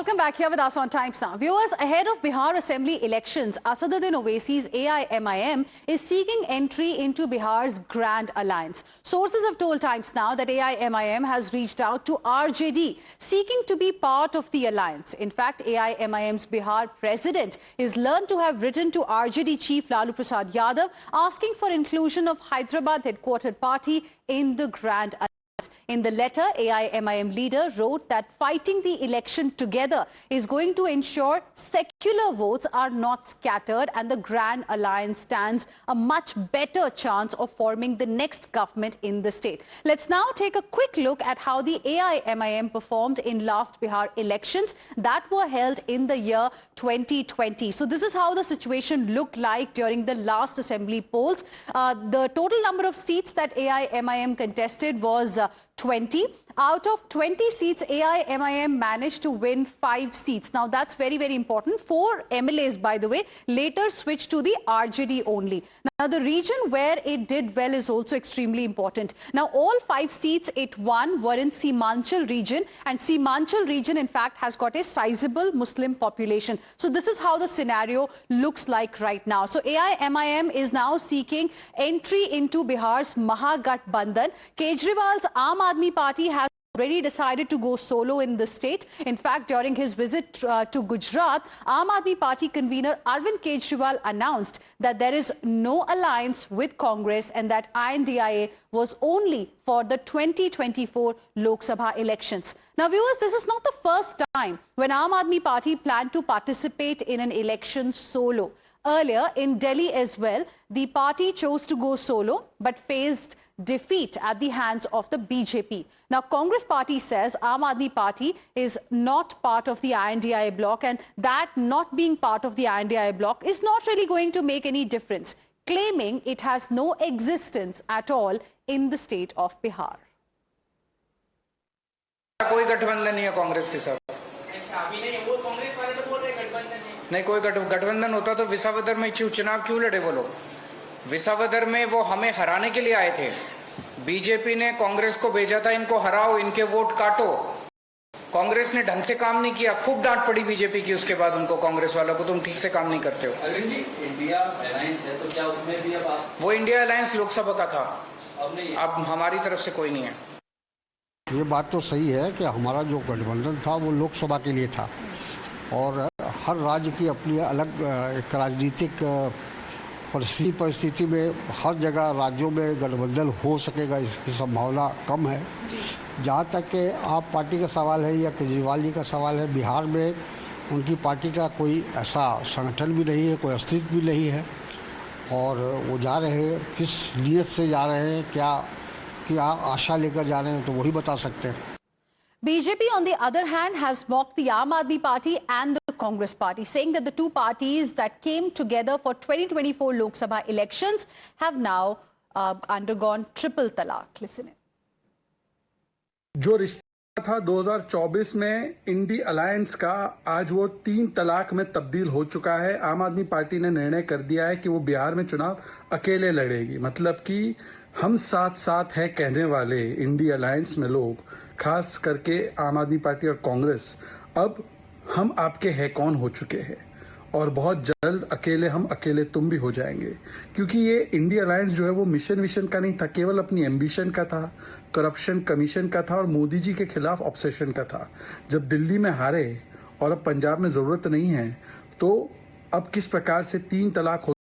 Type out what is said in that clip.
welcome back here with us on Times Now. Viewers, ahead of Bihar Assembly elections, Asaduddin Owaisi's AIMIM is seeking entry into Bihar's Grand Alliance. Sources have told Times Now that AIMIM has reached out to RJD, seeking to be part of the alliance. In fact, AIMIM's Bihar president is learned to have written to RJD chief Lalu Prasad Yadav, asking for inclusion of Hyderabad headquartered party in the Grand Alliance. In the letter, AIMIM leader wrote that fighting the election together is going to ensure secular votes are not scattered and the Grand Alliance stands a much better chance of forming the next government in the state. Let's now take a quick look at how the AIMIM performed in last Bihar elections that were held in the year 2020. So this is how the situation looked like during the last assembly polls. The total number of seats that AIMIM contested was 20. Out of 20 seats, AIMIM managed to win 5 seats. Now, that's very, very important. 4 MLAs, by the way, later switched to the RJD only. Now, the region where it did well is also extremely important. Now, all 5 seats it won were in Seemanchal region, and Seemanchal region, in fact, has got a sizable Muslim population. So this is how the scenario looks like right now. So AIMIM is now seeking entry into Bihar's Mahagathbandhan. Kejriwal's Aam Aadmi Party has already decided to go solo in the state. In fact, during his visit to Gujarat, Aam Aadmi Party convener Arvind Kejriwal announced that there is no alliance with Congress and that INDIA was only for the 2024 Lok Sabha elections. Now, viewers, this is not the first time when Aam Aadmi Party planned to participate in an election solo. Earlier, in Delhi as well, the party chose to go solo but faced defeat at the hands of the BJP. Now, Congress party says Aam Aadmi Party is not part of the INDIA bloc, and that not being part of the INDIA bloc is not really going to make any difference, claiming it has no existence at all in the state of Bihar. कोई गठबंधन नहीं है कांग्रेस के साथ। अभी नहीं, वो कांग्रेस वाले तो बोल रहे हैं गठबंधन नहीं, कोई गठबंधन होता तो विसावदर में चुनाव क्यों लड़े वो लोग? विसावदर में वो हमें हराने के लिए आए थे। बीजेपी ने कांग्रेस को भेजा था, इनको हराओ, इनके वोट काटो। कांग्रेस ने ढंग से काम नहीं किया, खूब डांट पड़ी बीजेपी की। उसके बाद उनको, कांग्रेस वालों को, तुम ठीक से काम नहीं करते हो। अरविंद जी, इंडिया अलायंस है तो क्या उसमें भी अब वो इंडिया अलायंस लोकसभा का था, अब नहीं है। अब हमारी तरफ से कोई नहीं है। ये बात तो सही है कि हमारा जो गठबंधन था वो लोकसभा के लिए था, और हर राज्य की अपनी अलग एक राजनीतिक परिस्थिति में हर जगह राज्यों में गठबंधन हो सकेगा, इसकी संभावना कम है। जहाँ तक कि आप पार्टी का सवाल है या केजरीवाल जी का सवाल है, बिहार में उनकी पार्टी का कोई ऐसा संगठन भी नहीं है, कोई अस्तित्व भी नहीं है, और वो जा रहे हैं, किस नीयत से जा रहे हैं, क्या आशा लेकर जा रहे हैं, तो वही बता सकते हैं। BJP, on the other hand, has mocked the Aam Aadmi Party and the Congress Party, saying that the two parties that came together for 2024 Lok Sabha elections have now undergone triple talaq. Listen in. जो रिश्ता था 2024 में INDI alliance का, आज वो 3 तलाक में तब्दील हो चुका है। आम आदमी पार्टी ने निर्णय कर दिया है कि वो बिहार में चुनाव अकेले लड़ेगी। मतलब कि हम साथ साथ है कहने वाले इंडी अलायंस में लोग, खास करके आम आदमी पार्टी और कांग्रेस, अब हम आपके है कौन हो चुके हैं, और बहुत जल्द हम अकेले तुम भी हो जाएंगे। क्योंकि ये इंडिया अलायंस जो है वो मिशन का नहीं था, केवल अपनी एम्बिशन का था, करप्शन कमीशन का था और मोदी जी के खिलाफ ऑब्सेशन का था। जब दिल्ली में हारे और अब पंजाब में जरूरत नहीं है, तो अब किस प्रकार से 3 तलाक